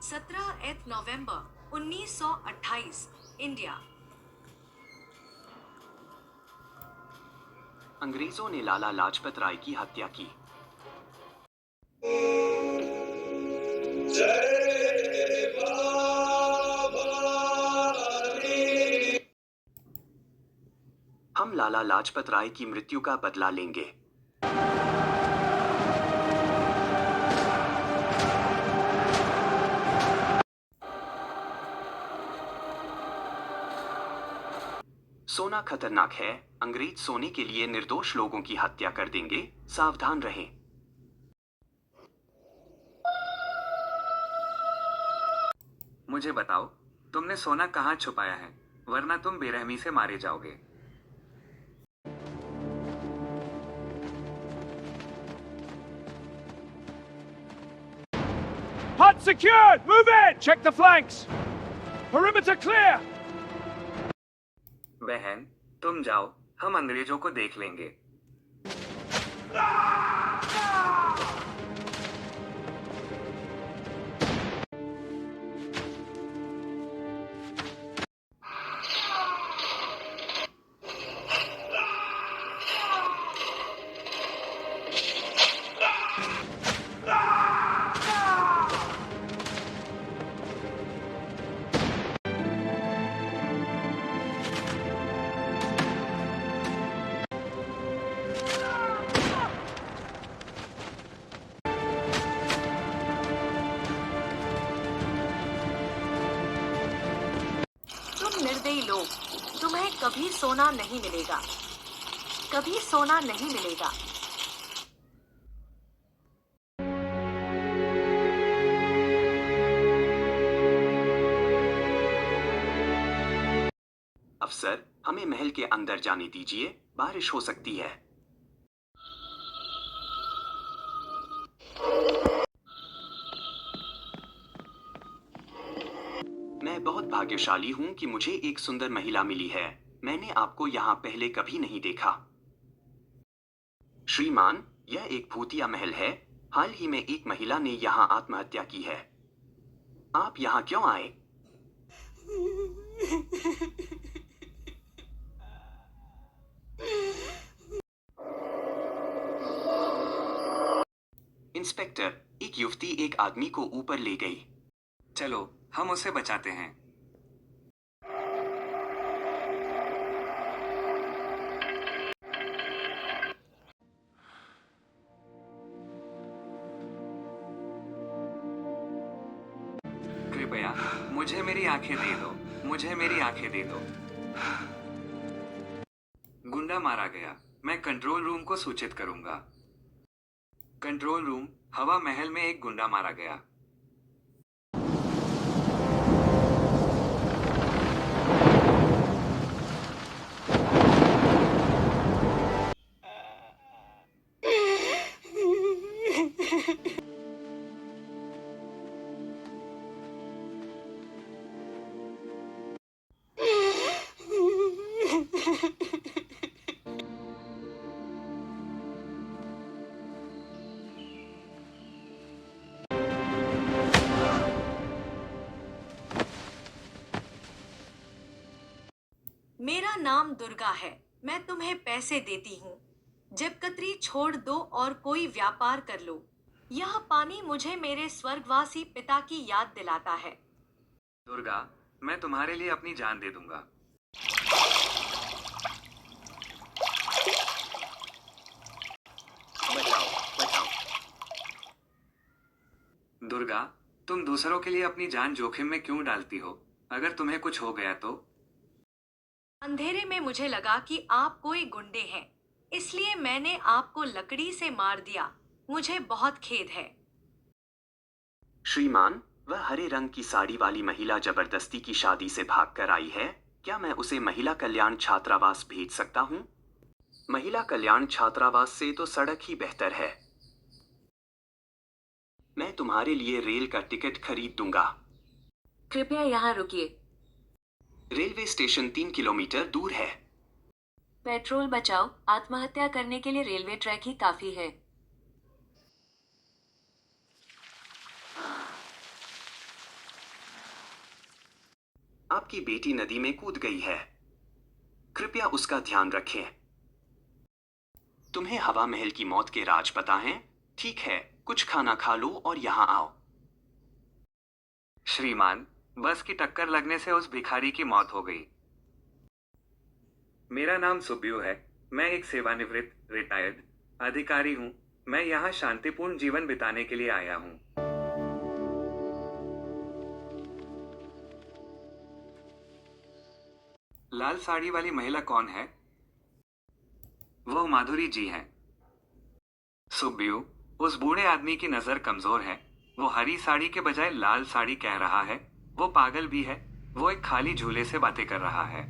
17 नवंबर 1928 India. अंग्रेजों ने लाला लाजपत राय की हत्या की। हम लाला लाजपत राय की मृत्यु का बदला लेंगे। सोना खतरनाक है, अंग्रेज सोने के लिए निर्दोष लोगों की हत्या कर देंगे, सावधान रहें। मुझे बताओ, तुमने सोना कहाँ छुपाया है, वरना तुम बेरहमी से मारे जाओगे। Hut secured! Move in! Check the flanks! Perimeter clear! बहन, तुम जाओ, हम अंग्रेजों को देख लेंगे। तुम निर्दयी लोग, तुम्हें कभी सोना नहीं मिलेगा, कभी सोना नहीं मिलेगा। अफसर, हमें महल के अंदर जाने दीजिए, बारिश हो सकती है। मैं बहुत भाग्यशाली हूँ कि मुझे एक सुंदर महिला मिली है। मैंने आपको यहाँ पहले कभी नहीं देखा। श्रीमान, यह एक भूतिया महल है। हाल ही में एक महिला ने यहाँ आत्महत्या की है। आप यहाँ क्यों आए? इंस्पेक्टर, एक युवती एक आदमी को ऊपर ले गई। चलो, हम उसे बचाते हैं। कृपया मुझे मेरी आंखें दे दो, मुझे मेरी आंखें दे दो। गुंडा मारा गया। मैं कंट्रोल रूम को सूचित करूंगा। कंट्रोल रूम, हवा महल में एक गुंडा मारा गया। मेरा नाम दुर्गा है। मैं तुम्हें पैसे देती हूँ। जबकतरी छोड़ दो और कोई व्यापार कर लो। यह पानी मुझे मेरे स्वर्गवासी पिता की याद दिलाता है। दुर्गा, मैं तुम्हारे लिए अपनी जान दे दूंगा। बचाओ, बचाओ। दुर्गा, तुम दूसरों के लिए अपनी जान जोखिम में क्यों डालती हो? अगर तुम्हें कुछ हो गया तो? अंधेरे में मुझे लगा कि आप कोई गुंडे हैं, इसलिए मैंने आपको लकड़ी से मार दिया। मुझे बहुत खेद है। श्रीमान, वह हरे रंग की साड़ी वाली महिला जबरदस्ती की शादी से भागकर आई है। क्या मैं उसे महिला कल्याण छात्रावास भेज सकता हूँ? महिला कल्याण छात्रावास से तो सड़क ही बेहतर है। मैं तुम्हारे लिए रेल का टिकट खरीद दूंगा। कृपया यहाँ रुकिए। रेलवे स्टेशन 3 किलोमीटर दूर है। पेट्रोल बचाओ। आत्महत्या करने के लिए रेलवे ट्रैक ही काफी है। आपकी बेटी नदी में कूद गई है। कृपया उसका ध्यान रखें। तुम्हें हवा महल की मौत के राज पता हैं? ठीक है, कुछ खाना खा लो और यहाँ आओ। श्रीमान, बस की टक्कर लगने से उस भिखारी की मौत हो गई। मेरा नाम सुब्यू है। मैं एक सेवानिवृत्त रिटायर्ड अधिकारी हूँ। मैं यहाँ शांतिपूर्ण जीवन बिताने के लिए आया हूँ। लाल साड़ी वाली महिला कौन है? वो माधुरी जी हैं। सुब्यू, उस बूढ़े आदमी की नजर कमजोर है। वो हरी साड़ी के बजाय लाल साड़ी कह रहा है। वो पागल भी है। वो एक खाली झूले से बातें कर रहा है।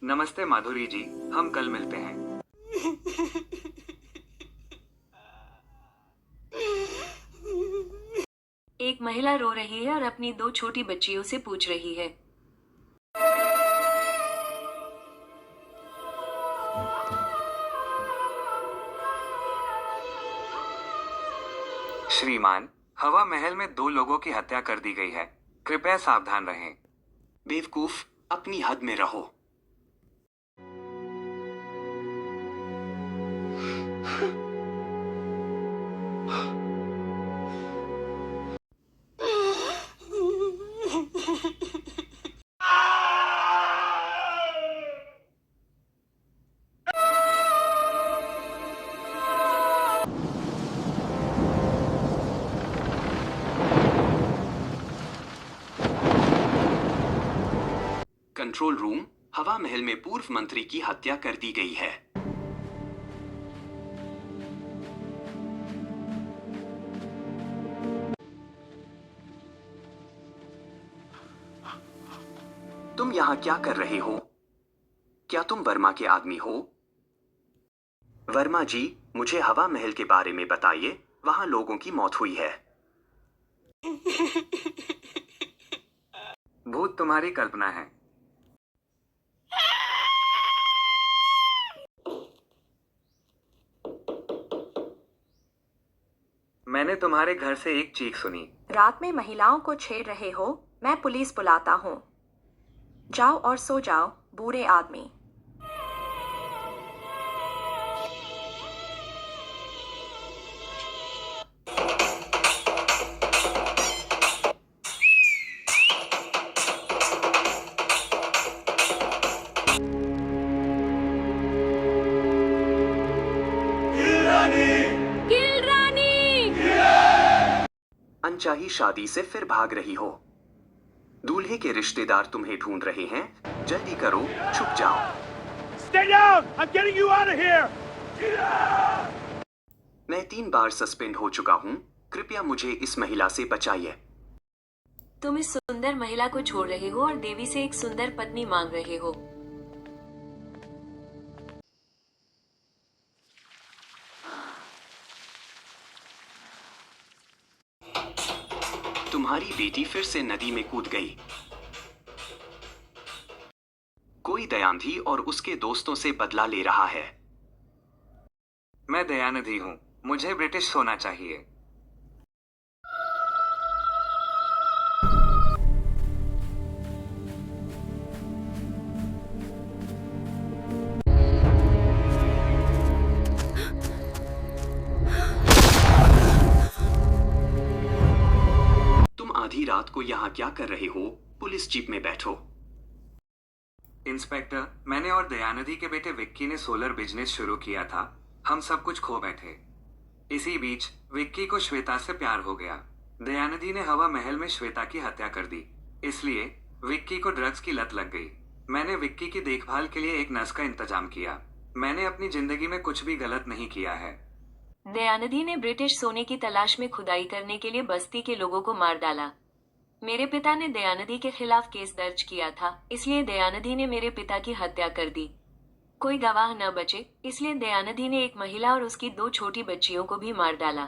नमस्ते माधुरी जी, हम कल मिलते हैं। एक महिला रो रही है और अपनी 2 छोटी बच्चियों से पूछ रही है। श्रीमान, हवा महल में 2 लोगों की हत्या कर दी गई है। कृपया सावधान रहें। बेवकूफ, अपनी हद में रहो। कंट्रोल रूम, हवा महल में पूर्व मंत्री की हत्या कर दी गई है। तुम यहाँ क्या कर रहे हो? क्या तुम वर्मा के आदमी हो? वर्मा जी, मुझे हवा महल के बारे में बताइए। वहां लोगों की मौत हुई है। भूत तुम्हारी कल्पना है। मैंने तुम्हारे घर से एक चीख सुनी। रात में महिलाओं को छेड़ रहे हो? मैं पुलिस बुलाता हूँ। जाओ और सो जाओ, बूढ़े आदमी। अनचाही शादी से फिर भाग रही हो। दूल्हे के रिश्तेदार तुम्हें ढूंढ रहे हैं। जल्दी करो, छुप जाओ। Stay down! I'm getting you out of here! मैं 3 बार सस्पेंड हो चुका हूँ। कृपया मुझे इस महिला से बचाइए। तुम इस सुंदर महिला को छोड़ रहे हो और देवी से एक सुंदर पत्नी मांग रहे हो। तुम्हारी बेटी फिर से नदी में कूद गई। कोई दयानिधि और उसके दोस्तों से बदला ले रहा है। मैं दयानिधि हूँ। मुझे ब्रिटिश सोना चाहिए। आधी रात को यहाँ क्या कर रहे हो? पुलिस जीप में बैठो। इंस्पेक्टर, मैंने और दयानिधि के बेटे विक्की ने सोलर बिजनेस शुरू किया था। हम सब कुछ खो बैठे। इसी बीच विक्की को श्वेता से प्यार हो गया। दयानिधि ने हवा महल में श्वेता की हत्या कर दी। इसलिए विक्की को ड्रग्स की लत लग गई। मैंने विक्की की देखभाल के लिए एक नर्स का इंतजाम किया। मैंने अपनी जिंदगी में कुछ भी गलत नहीं किया है। दयानिधि ने ब्रिटिश सोने की तलाश में खुदाई करने के लिए बस्ती के लोगों को मार डाला। मेरे पिता ने दयानिधि के खिलाफ केस दर्ज किया था, इसलिए दयानिधि ने मेरे पिता की हत्या कर दी। कोई गवाह न बचे, इसलिए दयानिधि ने एक महिला और उसकी 2 छोटी बच्चियों को भी मार डाला।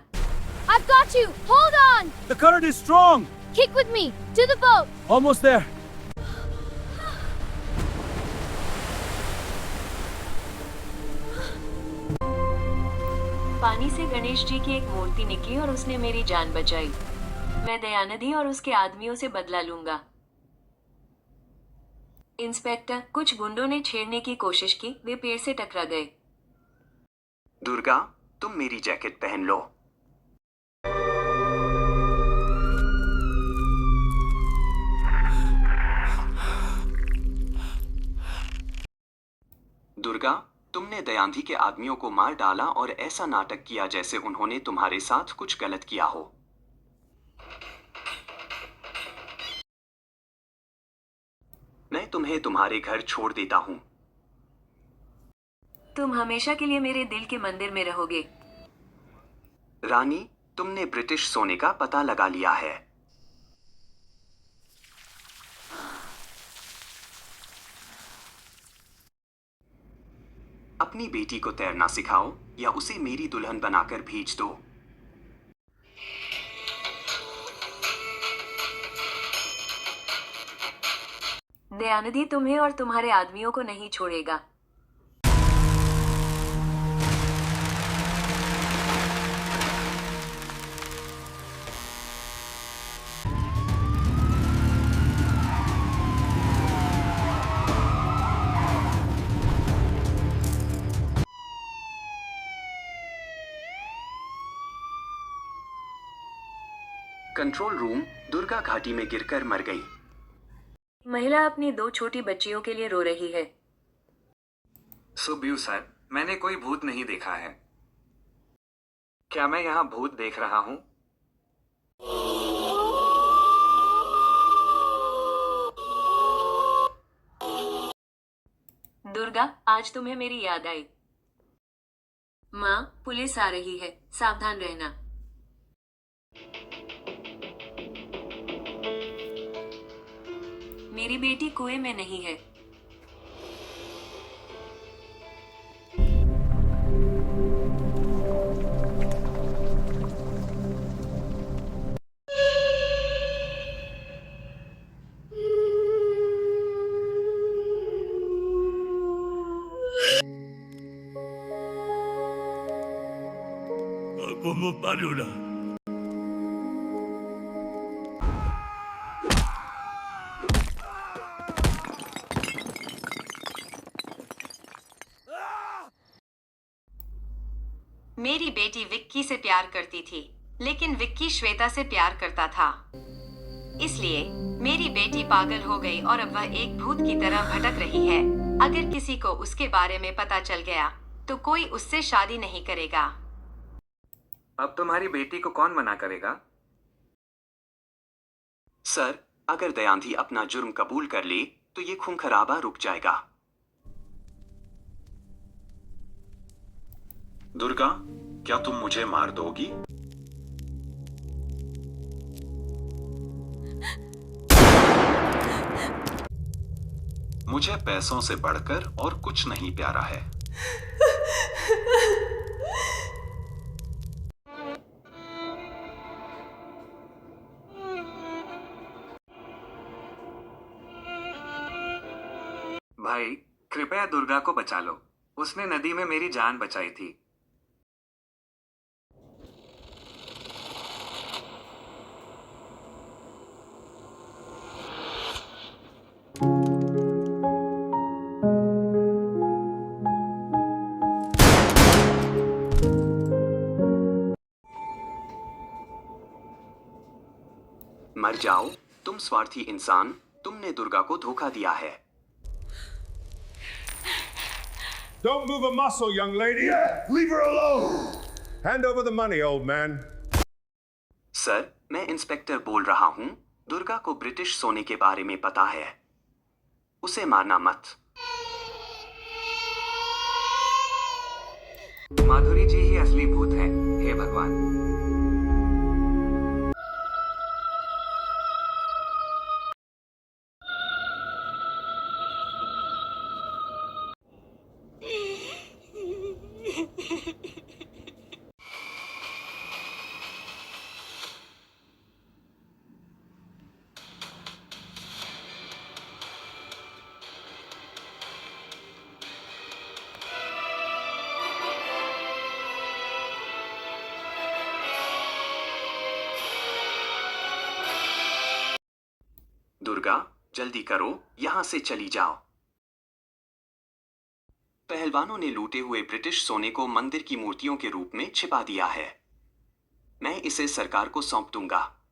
I've got you! Hold on! The current is strong! Kick with me! To the boat! Almost there. पानी से गणेश जी की एक मूर्ति निकली और उसने मेरी जान बचाई। मैं दयानिधि और उसके आदमियों से बदला लूंगा। इंस्पेक्टर, कुछ गुंडों ने छेड़ने की कोशिश की, वे पेड़ से टकरा गए। दुर्गा, तुम मेरी जैकेट पहन लो। दुर्गा, तुमने दयांधी के आदमियों को मार डाला और ऐसा नाटक किया जैसे उन्होंने तुम्हारे साथ कुछ गलत किया हो। मैं तुम्हें तुम्हारे घर छोड़ देता हूँ। तुम हमेशा के लिए मेरे दिल के मंदिर में रहोगे। रानी, तुमने ब्रिटिश सोने का पता लगा लिया है। अपनी बेटी को तैरना सिखाओ या उसे मेरी दुल्हन बनाकर भेज दो। दयानिधि तुम्हें और तुम्हारे आदमियों को नहीं छोड़ेगा। कंट्रोल रूम, दुर्गा घाटी में गिरकर मर गई। महिला अपनी 2 छोटी बच्चियों के लिए रो रही है। सुब्यू सर, मैंने कोई भूत नहीं देखा है। क्या मैं यहाँ भूत देख रहा हूँ? दुर्गा, आज तुम्हें मेरी याद आई। माँ, पुलिस आ रही है, सावधान रहना। मेरी बेटी कुएं में नहीं है। Como Palula. मेरी बेटी विक्की से प्यार करती थी, लेकिन विक्की श्वेता से प्यार करता था। इसलिए मेरी बेटी पागल हो गई और अब वह एक भूत की तरह भटक रही है। अगर किसी को उसके बारे में पता चल गया, तो कोई उससे शादी नहीं करेगा। अब तुम्हारी बेटी को कौन मना करेगा? सर, अगर दयांधी अपना जुर्म कबूल कर ले, तो ये खून खराबा रुक जाएगा। दुर्गा, क्या तुम मुझे मार दोगी? मुझे पैसों से बढ़कर और कुछ नहीं प्यारा है। भाई, कृपया दुर्गा को बचा लो। उसने नदी में मेरी जान बचाई थी। मर जाओ, तुम स्वार्थी इंसान। तुमने दुर्गा को धोखा दिया है। Don't move a muscle, young lady. Leave her alone. Hand over the money, old man. Sir, मैं इंस्पेक्टर बोल रहा हूँ। दुर्गा को ब्रिटिश सोने के बारे में पता है। उसे मारना मत। माधुरी जी ही असली भूत है। हे भगवान। दुर्गा, जल्दी करो, यहां से चली जाओ। पहलवानों ने लूटे हुए ब्रिटिश सोने को मंदिर की मूर्तियों के रूप में छिपा दिया है। मैं इसे सरकार को सौंप दूंगा।